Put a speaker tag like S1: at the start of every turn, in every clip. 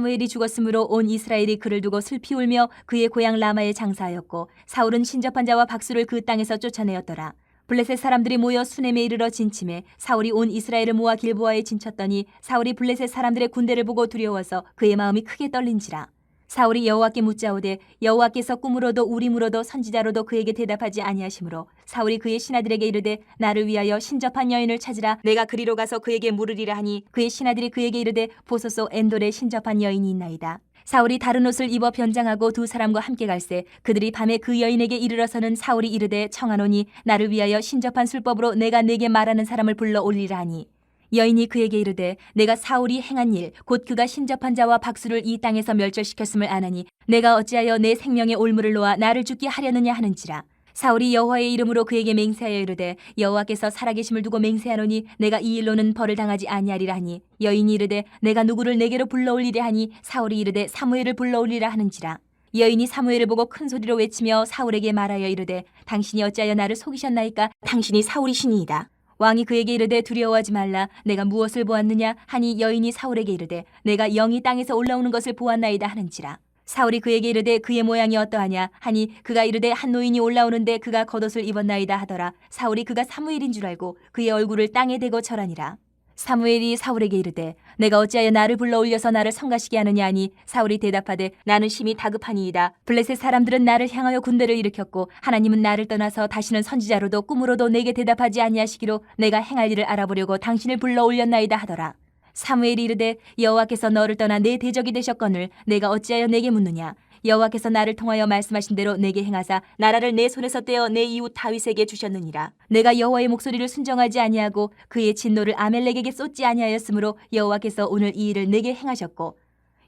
S1: 사무엘이 죽었으므로 온 이스라엘이 그를 두고 슬피 울며 그의 고향 라마에 장사하였고 사울은 신접한 자와 박수를 그 땅에서 쫓아내었더라. 블레셋 사람들이 모여 수넴에 이르러 진침해 사울이 온 이스라엘을 모아 길보아에 진쳤더니 사울이 블레셋 사람들의 군대를 보고 두려워서 그의 마음이 크게 떨린지라. 사울이 여호와께 묻자오되 여호와께서 꿈으로도 우림으로도 선지자로도 그에게 대답하지 아니하시므로 사울이 그의 신하들에게 이르되 나를 위하여 신접한 여인을 찾으라. 내가 그리로 가서 그에게 물으리라 하니 그의 신하들이 그에게 이르되 보소서 엔돌에 신접한 여인이 있나이다. 사울이 다른 옷을 입어 변장하고 두 사람과 함께 갈새 그들이 밤에 그 여인에게 이르러서는 사울이 이르되 청하노니 나를 위하여 신접한 술법으로 내가 네게 말하는 사람을 불러 올리라 하니 여인이 그에게 이르되 내가 사울이 행한 일 곧 그가 신접한 자와 박수를 이 땅에서 멸절시켰음을 아나니 내가 어찌하여 내 생명의 올무를 놓아 나를 죽게 하려느냐 하는지라. 사울이 여호와의 이름으로 그에게 맹세하여 이르되 여호와께서 살아계심을 두고 맹세하노니 내가 이 일로는 벌을 당하지 아니하리라 하니 여인이 이르되 내가 누구를 내게로 불러올리려 하니 사울이 이르되 사무엘을 불러올리라 하는지라. 여인이 사무엘을 보고 큰 소리로 외치며 사울에게 말하여 이르되 당신이 어찌하여 나를 속이셨나이까? 당신이 사울이시니이다. 왕이 그에게 이르되 두려워하지 말라. 내가 무엇을 보았느냐 하니 여인이 사울에게 이르되 내가 영이 땅에서 올라오는 것을 보았나이다 하는지라. 사울이 그에게 이르되 그의 모양이 어떠하냐 하니 그가 이르되 한 노인이 올라오는데 그가 겉옷을 입었나이다 하더라. 사울이 그가 사무엘인 줄 알고 그의 얼굴을 땅에 대고 절하니라. 사무엘이 사울에게 이르되 내가 어찌하여 나를 불러 올려서 나를 성가시게 하느냐 하니 사울이 대답하되 나는 심히 다급하니이다. 블레셋 사람들은 나를 향하여 군대를 일으켰고 하나님은 나를 떠나서 다시는 선지자로도 꿈으로도 내게 대답하지 아니하시기로 내가 행할 일을 알아보려고 당신을 불러 올렸나이다 하더라. 사무엘이 이르되 여호와께서 너를 떠나 내 대적이 되셨거늘 내가 어찌하여 내게 묻느냐. 여호와께서 나를 통하여 말씀하신 대로 내게 행하사 나라를 내 손에서 떼어 내 이웃 다윗에게 주셨느니라. 내가 여호와의 목소리를 순정하지 아니하고 그의 진노를 아멜렉에게 쏟지 아니하였으므로 여호와께서 오늘 이 일을 내게 행하셨고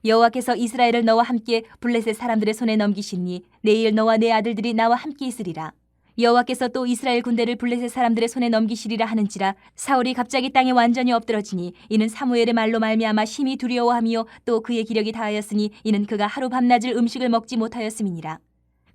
S1: 여호와께서 이스라엘을 너와 함께 블레셋 사람들의 손에 넘기시니 내일 너와 내 아들들이 나와 함께 있으리라. 여호와께서 또 이스라엘 군대를 블레셋 사람들의 손에 넘기시리라 하는지라. 사울이 갑자기 땅에 완전히 엎드러지니 이는 사무엘의 말로 말미암아 심히 두려워함이요 또 그의 기력이 다하였으니 이는 그가 하루 밤낮을 음식을 먹지 못하였음이니라.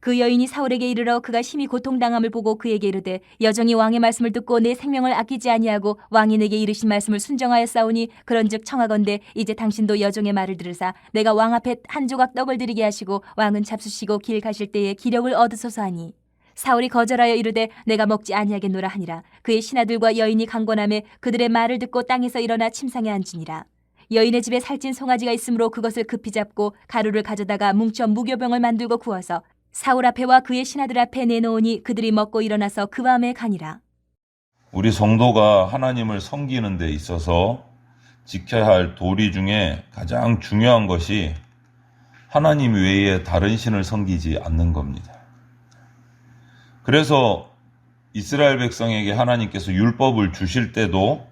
S1: 그 여인이 사울에게 이르러 그가 심히 고통당함을 보고 그에게 이르되 여정이 왕의 말씀을 듣고 내 생명을 아끼지 아니하고 왕이 내게 이르신 말씀을 순정하였사오니 그런즉 청하건대 이제 당신도 여종의 말을 들으사 내가 왕 앞에 한 조각 떡을 드리게 하시고 왕은 잡수시고 길 가실 때에 기력을 얻으소서 하니 사울이 거절하여 이르되 내가 먹지 아니하겠노라 하니라. 그의 신하들과 여인이 강권하매 그들의 말을 듣고 땅에서 일어나 침상에 앉으니라. 여인의 집에 살찐 송아지가 있으므로 그것을 급히 잡고 가루를 가져다가 뭉쳐 무교병을 만들고 구워서 사울 앞에와 그의 신하들 앞에 내놓으니 그들이 먹고 일어나서 그 밤에 가니라.
S2: 우리 성도가 하나님을 섬기는 데 있어서 지켜야 할 도리 중에 가장 중요한 것이 하나님 외에 다른 신을 섬기지 않는 겁니다. 그래서 이스라엘 백성에게 하나님께서 율법을 주실 때도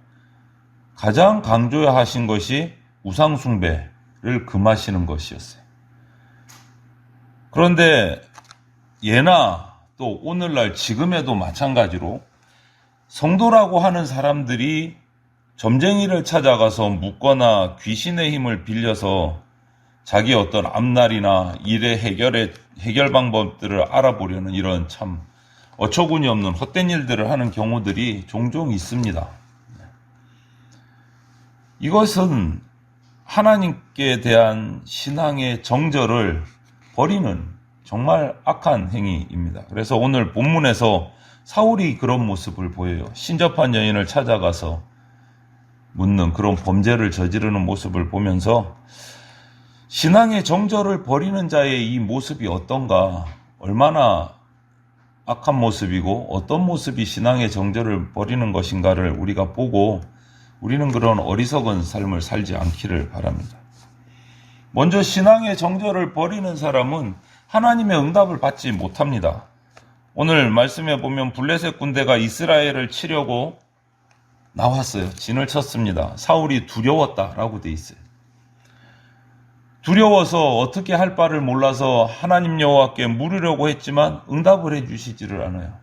S2: 가장 강조하신 것이 우상숭배를 금하시는 것이었어요. 그런데 예나 또 오늘날 지금에도 마찬가지로 성도라고 하는 사람들이 점쟁이를 찾아가서 묻거나 귀신의 힘을 빌려서 자기 어떤 앞날이나 일의 해결 방법들을 알아보려는 이런 참 어처구니 없는 헛된 일들을 하는 경우들이 종종 있습니다. 이것은 하나님께 대한 신앙의 정절을 버리는 정말 악한 행위입니다. 그래서 오늘 본문에서 사울이 그런 모습을 보여요. 신접한 여인을 찾아가서 묻는 그런 범죄를 저지르는 모습을 보면서 신앙의 정절을 버리는 자의 이 모습이 어떤가, 얼마나 악한 모습이고 어떤 모습이 신앙의 정절을 버리는 것인가를 우리가 보고 우리는 그런 어리석은 삶을 살지 않기를 바랍니다. 먼저 신앙의 정절을 버리는 사람은 하나님의 응답을 받지 못합니다. 오늘 말씀에 보면 블레셋 군대가 이스라엘을 치려고 나왔어요. 진을 쳤습니다. 사울이 두려웠다라고 돼 있어요. 두려워서 어떻게 할 바를 몰라서 하나님 여호와께 물으려고 했지만 응답을 해주시지를 않아요.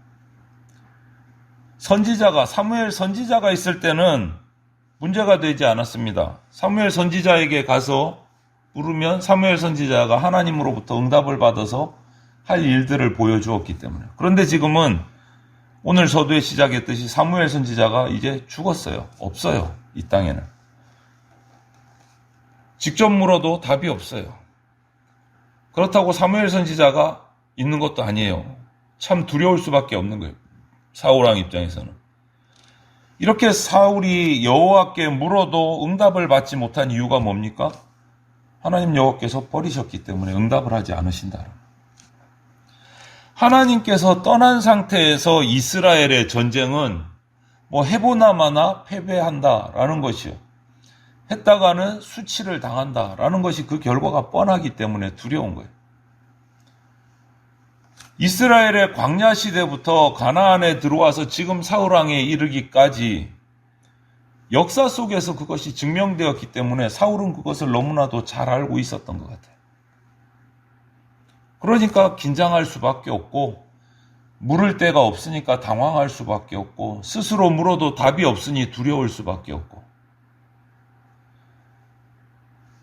S2: 사무엘 선지자가 있을 때는 문제가 되지 않았습니다. 사무엘 선지자에게 가서 물으면 사무엘 선지자가 하나님으로부터 응답을 받아서 할 일들을 보여주었기 때문에. 그런데 지금은 오늘 서두에 시작했듯이 사무엘 선지자가 이제 죽었어요. 없어요. 이 땅에는. 직접 물어도 답이 없어요. 그렇다고 사무엘 선지자가 있는 것도 아니에요. 참 두려울 수밖에 없는 거예요. 사울 왕 입장에서는. 이렇게 사울이 여호와께 물어도 응답을 받지 못한 이유가 뭡니까? 하나님 여호와께서 버리셨기 때문에 응답을 하지 않으신다. 하나님께서 떠난 상태에서 이스라엘의 전쟁은 뭐 해보나 마나 패배한다라는 것이요. 했다가는 수치를 당한다라는 것이 그 결과가 뻔하기 때문에 두려운 거예요. 이스라엘의 광야 시대부터 가나안에 들어와서 지금 사울 왕에 이르기까지 역사 속에서 그것이 증명되었기 때문에 사울은 그것을 너무나도 잘 알고 있었던 것 같아요. 그러니까 긴장할 수밖에 없고 물을 데가 없으니까 당황할 수밖에 없고 스스로 물어도 답이 없으니 두려울 수밖에 없고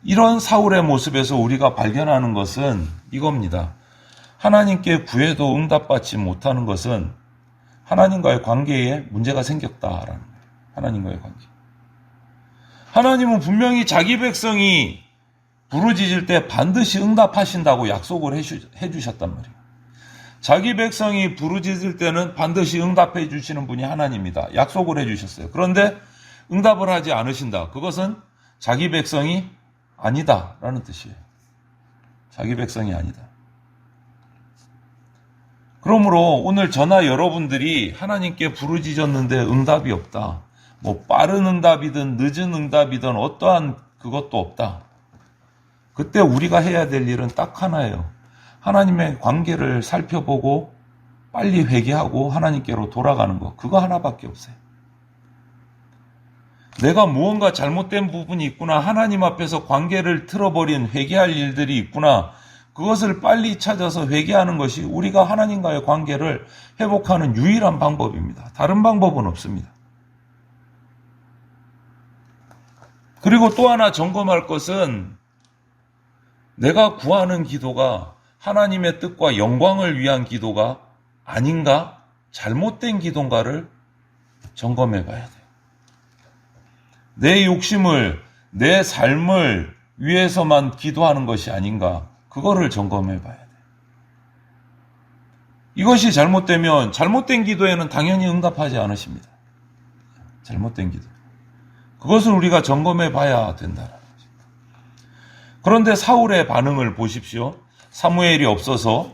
S2: 이런 사울의 모습에서 우리가 발견하는 것은 이겁니다. 하나님께 구해도 응답받지 못하는 것은 하나님과의 관계에 문제가 생겼다라는 거예요. 하나님과의 관계. 하나님은 분명히 자기 백성이 부르짖을 때 반드시 응답하신다고 약속을 해주셨단 말이에요. 자기 백성이 부르짖을 때는 반드시 응답해 주시는 분이 하나님이다. 약속을 해주셨어요. 그런데 응답을 하지 않으신다. 그것은 자기 백성이 아니다라는 뜻이에요. 자기 백성이 아니다. 그러므로 오늘 저나 여러분들이 하나님께 부르짖었는데 응답이 없다. 뭐 빠른 응답이든 늦은 응답이든 어떠한 그것도 없다. 그때 우리가 해야 될 일은 딱 하나예요. 하나님의 관계를 살펴보고 빨리 회개하고 하나님께로 돌아가는 것. 그거 하나밖에 없어요. 내가 무언가 잘못된 부분이 있구나. 하나님 앞에서 관계를 틀어버린 회개할 일들이 있구나. 그것을 빨리 찾아서 회개하는 것이 우리가 하나님과의 관계를 회복하는 유일한 방법입니다. 다른 방법은 없습니다. 그리고 또 하나 점검할 것은 내가 구하는 기도가 하나님의 뜻과 영광을 위한 기도가 아닌가? 잘못된 기도인가를 점검해 봐야 돼요. 내 욕심을, 내 삶을 위해서만 기도하는 것이 아닌가? 그거를 점검해 봐야 돼요. 이것이 잘못되면 잘못된 기도에는 당연히 응답하지 않으십니다. 잘못된 기도. 그것을 우리가 점검해 봐야 된다는 거죠. 그런데 사울의 반응을 보십시오. 사무엘이 없어서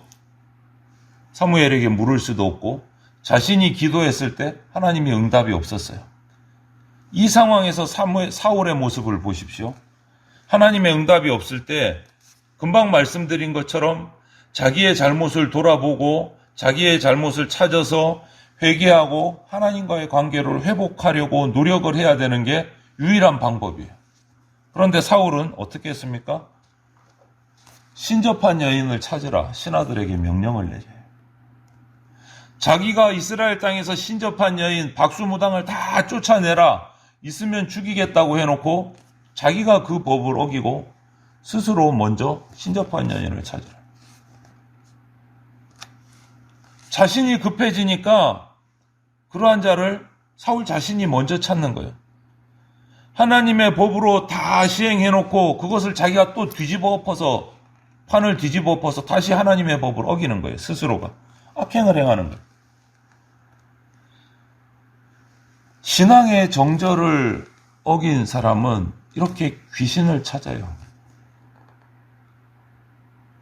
S2: 사무엘에게 물을 수도 없고 자신이 기도했을 때 하나님이 응답이 없었어요. 이 상황에서 사울의 모습을 보십시오. 하나님의 응답이 없을 때 금방 말씀드린 것처럼 자기의 잘못을 돌아보고 자기의 잘못을 찾아서 회개하고 하나님과의 관계를 회복하려고 노력을 해야 되는 게 유일한 방법이에요. 그런데 사울은 어떻게 했습니까? 신접한 여인을 찾으라 신하들에게 명령을 내려요. 자기가 이스라엘 땅에서 신접한 여인 박수무당을 다 쫓아내라 있으면 죽이겠다고 해놓고 자기가 그 법을 어기고 스스로 먼저 신접한 여인을 찾으라. 자신이 급해지니까 그러한 자를 사울 자신이 먼저 찾는 거예요. 하나님의 법으로 다 시행해놓고 그것을 자기가 또 뒤집어 엎어서 판을 뒤집어 엎어서 다시 하나님의 법을 어기는 거예요. 스스로가. 악행을 행하는 거예요. 신앙의 정절을 어긴 사람은 이렇게 귀신을 찾아요.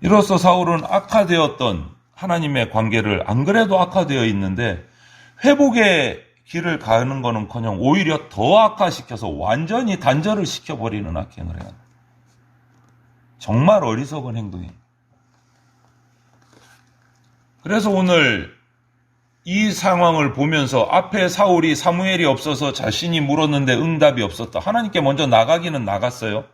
S2: 이로써 사울은 악화되었던 하나님의 관계를 안 그래도 악화되어 있는데 회복의 길을 가는 거는커녕 오히려 더 악화시켜서 완전히 단절을 시켜버리는 악행을 해요. 정말 어리석은 행동이에요. 그래서 오늘 이 상황을 보면서 앞에 사울이 사무엘이 없어서 자신이 물었는데 응답이 없었다. 하나님께 먼저 나가기는 나갔어요.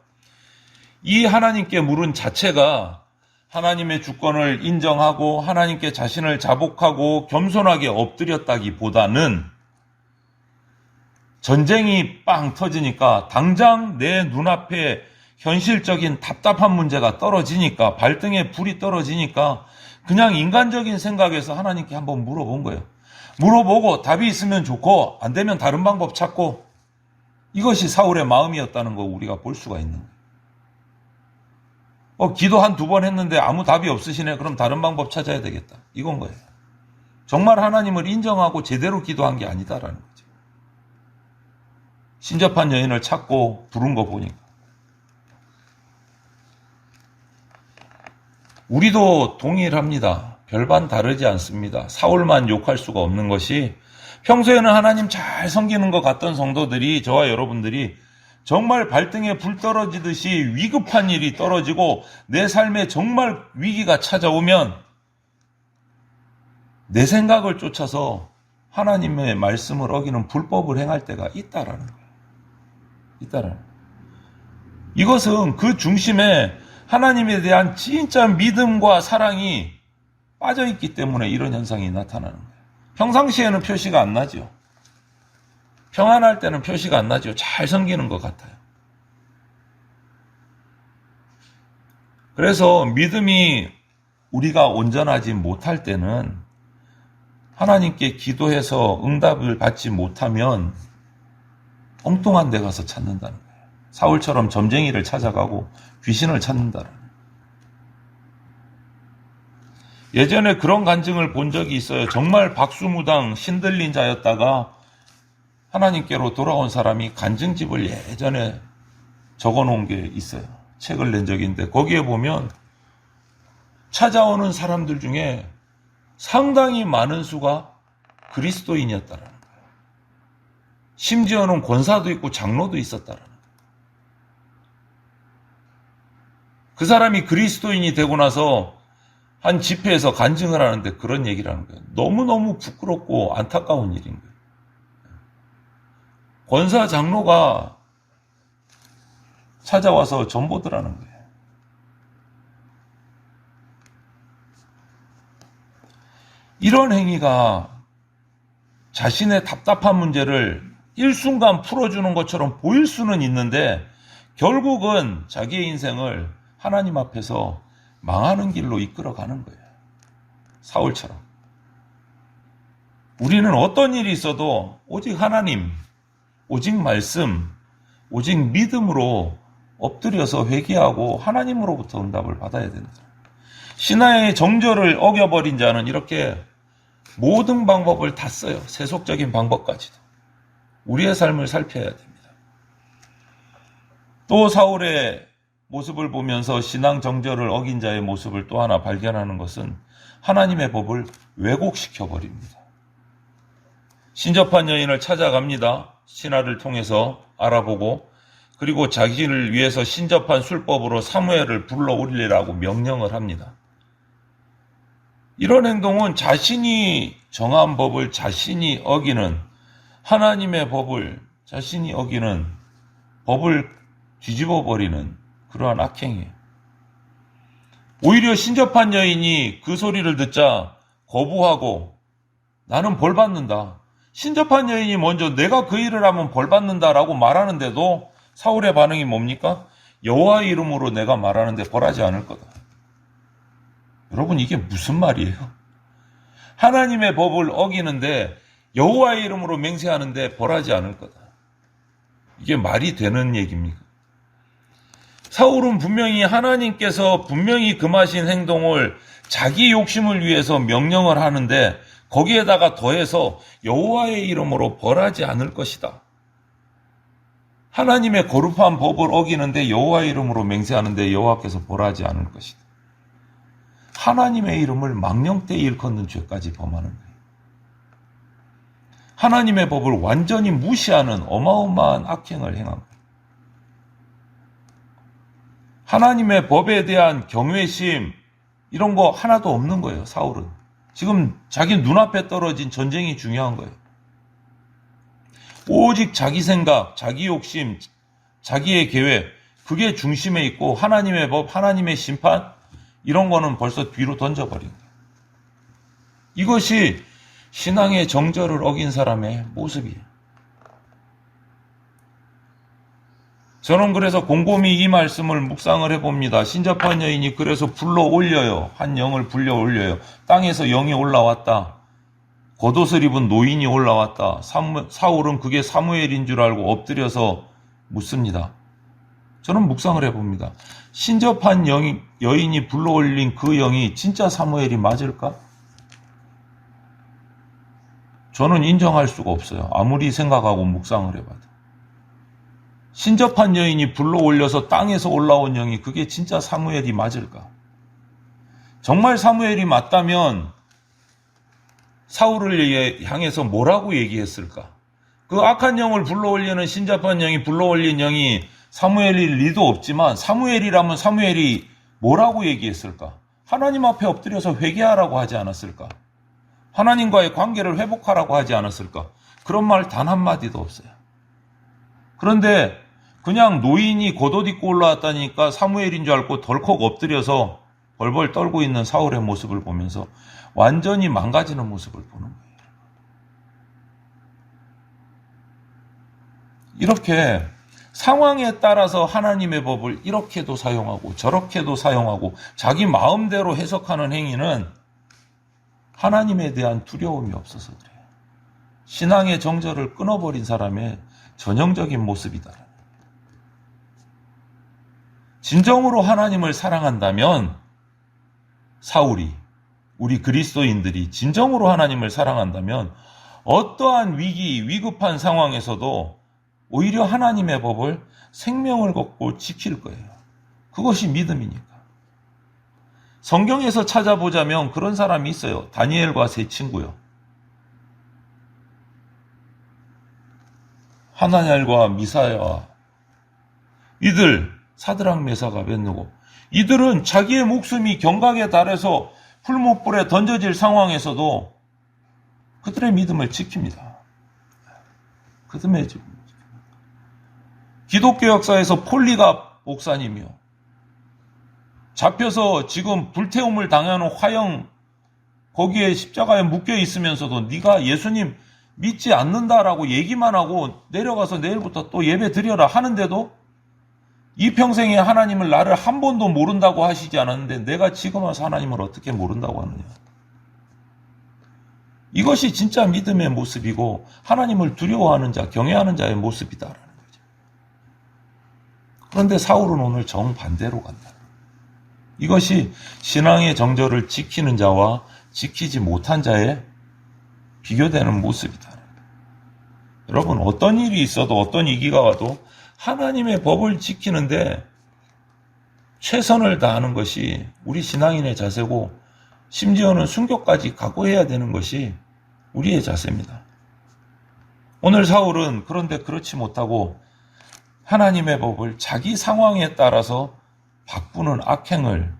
S2: 이 하나님께 물은 자체가 하나님의 주권을 인정하고 하나님께 자신을 자복하고 겸손하게 엎드렸다기보다는 전쟁이 빵 터지니까 당장 내 눈앞에 현실적인 답답한 문제가 떨어지니까 발등에 불이 떨어지니까 그냥 인간적인 생각에서 하나님께 한번 물어본 거예요. 물어보고 답이 있으면 좋고 안 되면 다른 방법 찾고 이것이 사울의 마음이었다는 거 우리가 볼 수가 있는 거예요. 기도 한 두 번 했는데 아무 답이 없으시네. 그럼 다른 방법 찾아야 되겠다. 이건 거예요. 정말 하나님을 인정하고 제대로 기도한 게 아니다라는 거죠. 신접한 여인을 찾고 부른 거 보니까. 우리도 동일합니다. 별반 다르지 않습니다. 사울만 욕할 수가 없는 것이 평소에는 하나님 잘 섬기는 것 같던 성도들이, 저와 여러분들이 정말 발등에 불 떨어지듯이 위급한 일이 떨어지고 내 삶에 정말 위기가 찾아오면 내 생각을 쫓아서 하나님의 말씀을 어기는 불법을 행할 때가 있다라는 거예요. 이것은 그 중심에 하나님에 대한 진짜 믿음과 사랑이 빠져있기 때문에 이런 현상이 나타나는 거예요. 평상시에는 표시가 안 나죠. 평안할 때는 표시가 안 나죠. 잘 섬기는 것 같아요. 그래서 믿음이 우리가 온전하지 못할 때는 하나님께 기도해서 응답을 받지 못하면 엉뚱한 데 가서 찾는다는 거예요. 사울처럼 점쟁이를 찾아가고 귀신을 찾는다는 거예요. 예전에 그런 간증을 본 적이 있어요. 정말 박수무당 신들린 자였다가 하나님께로 돌아온 사람이 간증집을 예전에 적어놓은 게 있어요. 책을 낸 적이 있는데 거기에 보면 찾아오는 사람들 중에 상당히 많은 수가 그리스도인이었다라는 거예요. 심지어는 권사도 있고 장로도 있었다라는 거예요. 그 사람이 그리스도인이 되고 나서 한 집회에서 간증을 하는데 그런 얘기를 하는 거예요. 너무너무 부끄럽고 안타까운 일인 거예요. 권사 장로가 찾아와서 전보더라는 거예요. 이런 행위가 자신의 답답한 문제를 일순간 풀어주는 것처럼 보일 수는 있는데 결국은 자기의 인생을 하나님 앞에서 망하는 길로 이끌어가는 거예요. 사울처럼. 우리는 어떤 일이 있어도 오직 하나님, 오직 말씀, 오직 믿음으로 엎드려서 회개하고 하나님으로부터 응답을 받아야 된다. 신앙의 정절을 어겨버린 자는 이렇게 모든 방법을 다 써요. 세속적인 방법까지도. 우리의 삶을 살펴야 됩니다. 또 사울의 모습을 보면서 신앙 정절을 어긴 자의 모습을 또 하나 발견하는 것은 하나님의 법을 왜곡시켜버립니다. 신접한 여인을 찾아갑니다. 신하를 통해서 알아보고 그리고 자기를 위해서 신접한 술법으로 사무엘을 불러올리라고 명령을 합니다. 이런 행동은 자신이 정한 법을 자신이 어기는 하나님의 법을 자신이 어기는 법을 뒤집어버리는 그러한 악행이에요. 오히려 신접한 여인이 그 소리를 듣자 거부하고 나는 벌 받는다. 신접한 여인이 먼저 내가 그 일을 하면 벌 받는다라고 말하는데도 사울의 반응이 뭡니까? 여호와의 이름으로 내가 말하는데 벌하지 않을 거다. 여러분 이게 무슨 말이에요? 하나님의 법을 어기는데 여호와의 이름으로 맹세하는데 벌하지 않을 거다. 이게 말이 되는 얘기입니까? 사울은 분명히 하나님께서 분명히 금하신 행동을 자기 욕심을 위해서 명령을 하는데 거기에다가 더해서 여호와의 이름으로 벌하지 않을 것이다. 하나님의 거룩한 법을 어기는데 여호와의 이름으로 맹세하는데 여호와께서 벌하지 않을 것이다. 하나님의 이름을 망령되이 일컫는 죄까지 범하는 거예요. 하나님의 법을 완전히 무시하는 어마어마한 악행을 행한 거예요. 하나님의 법에 대한 경외심 이런 거 하나도 없는 거예요. 사울은. 지금 자기 눈앞에 떨어진 전쟁이 중요한 거예요. 오직 자기 생각, 자기 욕심, 자기의 계획 그게 중심에 있고 하나님의 법, 하나님의 심판 이런 거는 벌써 뒤로 던져버린 거예요. 이것이 신앙의 정절을 어긴 사람의 모습이에요. 저는 그래서 곰곰이 이 말씀을 묵상을 해봅니다. 신접한 여인이 그래서 불러 올려요. 한 영을 불려 올려요. 땅에서 영이 올라왔다. 겉옷을 입은 노인이 올라왔다. 사울은 그게 사무엘인 줄 알고 엎드려서 묻습니다. 저는 묵상을 해봅니다. 신접한 여인이 불러올린 그 영이 진짜 사무엘이 맞을까? 저는 인정할 수가 없어요. 아무리 생각하고 묵상을 해봐도. 신접한 여인이 불러올려서 땅에서 올라온 영이 그게 진짜 사무엘이 맞을까? 정말 사무엘이 맞다면 사울을 향해서 뭐라고 얘기했을까? 그 악한 영을 불러올리는 신접한 영이 불러올린 영이 사무엘일 리도 없지만 사무엘이라면 사무엘이 뭐라고 얘기했을까? 하나님 앞에 엎드려서 회개하라고 하지 않았을까? 하나님과의 관계를 회복하라고 하지 않았을까? 그런 말 단 한마디도 없어요. 그런데 그냥 노인이 겉옷 입고 올라왔다니까 사무엘인 줄 알고 덜컥 엎드려서 벌벌 떨고 있는 사울의 모습을 보면서 완전히 망가지는 모습을 보는 거예요. 이렇게 상황에 따라서 하나님의 법을 이렇게도 사용하고 저렇게도 사용하고 자기 마음대로 해석하는 행위는 하나님에 대한 두려움이 없어서 그래요. 신앙의 정절을 끊어버린 사람의 전형적인 모습이다. 진정으로 하나님을 사랑한다면 사울이, 우리 그리스도인들이 진정으로 하나님을 사랑한다면 어떠한 위급한 상황에서도 오히려 하나님의 법을 생명을 걸고 지킬 거예요. 그것이 믿음이니까. 성경에서 찾아보자면 그런 사람이 있어요. 다니엘과 세 친구요. 하나냐일과 미사야. 이들 사드락 메삭 아벳느고. 이들은 자기의 목숨이 경각에 달해서 풀무불에 던져질 상황에서도 그들의 믿음을 지킵니다. 그들의 기독교 역사에서 폴리갑 목사님이요. 잡혀서 지금 불태움을 당하는 화형 거기에 십자가에 묶여 있으면서도 네가 예수님 믿지 않는다라고 얘기만 하고 내려가서 내일부터 또 예배 드려라 하는데도 이 평생에 하나님을 나를 한 번도 모른다고 하시지 않았는데 내가 지금 와서 하나님을 어떻게 모른다고 하느냐. 이것이 진짜 믿음의 모습이고 하나님을 두려워하는 자, 경외하는 자의 모습이다라는 거죠. 그런데 사울은 오늘 정반대로 간다. 이것이 신앙의 정절을 지키는 자와 지키지 못한 자의 비교되는 모습이다. 여러분, 어떤 일이 있어도 어떤 위기가 와도 하나님의 법을 지키는데 최선을 다하는 것이 우리 신앙인의 자세고 심지어는 순교까지 각오해야 되는 것이 우리의 자세입니다. 오늘 사울은 그런데 그렇지 못하고 하나님의 법을 자기 상황에 따라서 바꾸는 악행을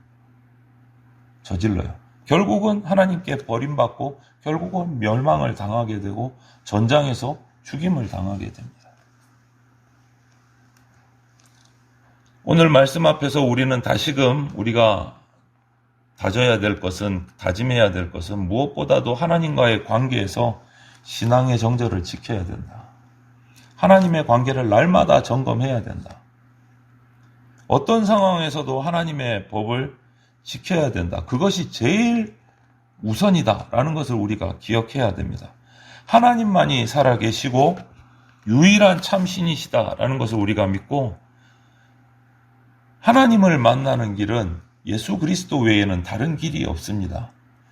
S2: 저질러요. 결국은 하나님께 버림받고 결국은 멸망을 당하게 되고 전장에서 죽임을 당하게 됩니다. 오늘 말씀 앞에서 우리는 다시금 우리가 다져야 될 것은, 다짐해야 될 것은 무엇보다도 하나님과의 관계에서 신앙의 정절을 지켜야 된다. 하나님의 관계를 날마다 점검해야 된다. 어떤 상황에서도 하나님의 법을 지켜야 된다. 그것이 제일 우선이다라는 것을 우리가 기억해야 됩니다. 하나님만이 살아계시고 유일한 참신이시다라는 것을 우리가 믿고 하나님을 만나는 길은 예수 그리스도 외에는 다른 길이 없습니다.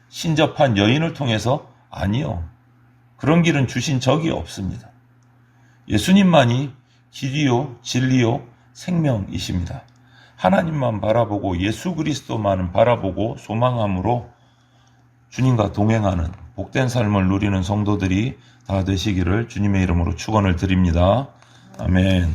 S2: 신접한 여인을 통해서 아니요. 그런 길은 주신 적이 없습니다. 예수님만이 길이요, 진리요, 생명이십니다. 하나님만 바라보고 예수 그리스도만을 바라보고 소망함으로 주님과 동행하는 복된 삶을 누리는 성도들이 다 되시기를 주님의 이름으로 축원을 드립니다. 아멘.